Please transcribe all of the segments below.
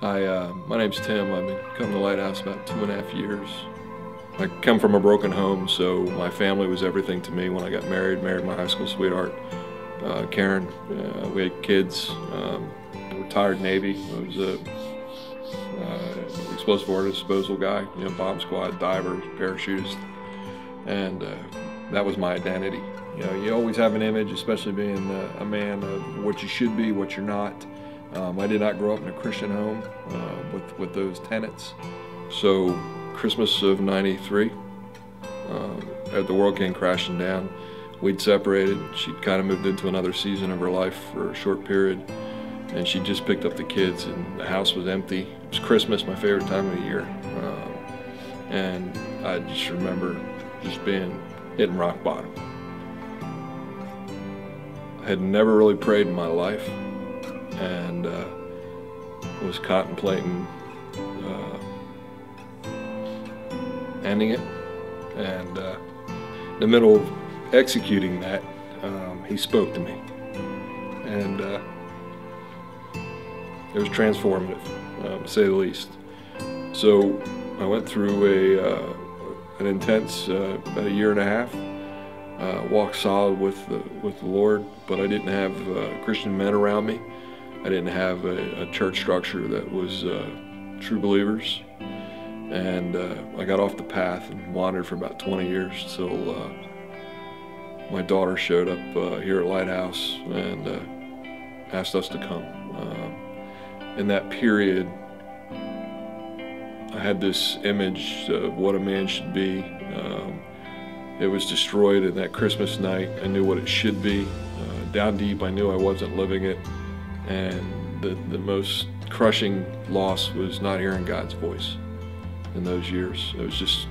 My name's Tim. I've been coming to Lighthouse about 2.5 years. I come from a broken home, so my family was everything to me when I got married my high school sweetheart, Karen. We had kids, retired Navy. I was a explosive ordnance disposal guy, bomb squad, diver, parachutist, and that was my identity. You always have an image, especially being a man, of what you should be, what you're not. I did not grow up in a Christian home with those tenets. So Christmas of '93, the world came crashing down. We'd separated. She'd kind of moved into another season of her life for a short period, and she just picked up the kids, and the house was empty. It was Christmas, my favorite time of the year, and I just remember just hitting rock bottom. I had never really prayed in my life, and was contemplating ending it. And in the middle of executing that, he spoke to me, and it was transformative, to say the least. So I went through an intense about 1.5 years, walked solid with the Lord, but I didn't have Christian men around me. I didn't have a church structure that was true believers, and I got off the path and wandered for about 20 years till my daughter showed up here at Lighthouse and asked us to come. In that period, I had this image of what a man should be. It was destroyed in that Christmas night. I knew what it should be. Down deep, I knew I wasn't living it. And the most crushing loss was not hearing God's voice in those years. It was just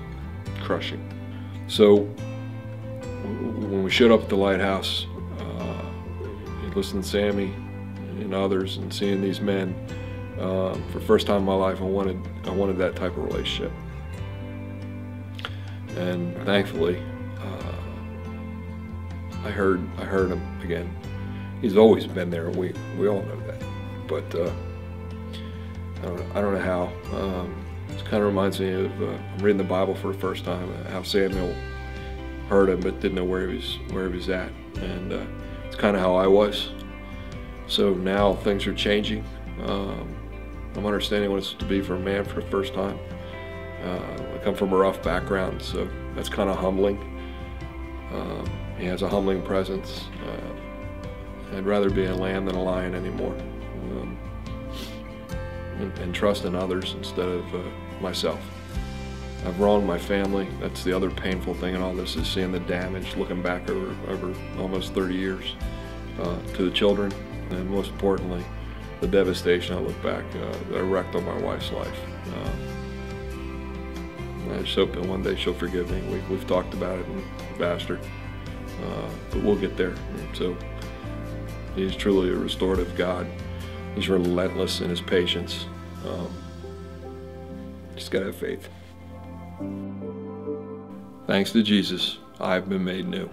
crushing. So when we showed up at the Lighthouse, listening to Sammy and others and seeing these men, for the first time in my life, I wanted that type of relationship. And thankfully, I heard him again. He's always been there. We all know that, but I don't know how. It kind of reminds me of I'm reading the Bible for the first time. How Samuel heard him but didn't know where he was at, and it's kind of how I was. So now things are changing. I'm understanding what it's to be for a man for the first time. I come from a rough background, so that's kind of humbling. He has a humbling presence. I'd rather be a lamb than a lion anymore, and trust in others instead of myself. I've wronged my family. That's the other painful thing in all this, is seeing the damage, looking back over almost 30 years to the children, and most importantly, the devastation. I look back that I wrecked on my wife's life. I just hope that one day she'll forgive me. We've talked about it and bashed her, but we'll get there. So He's truly a restorative God. He's relentless in His patience. Just gotta have faith. Thanks to Jesus, I've been made new.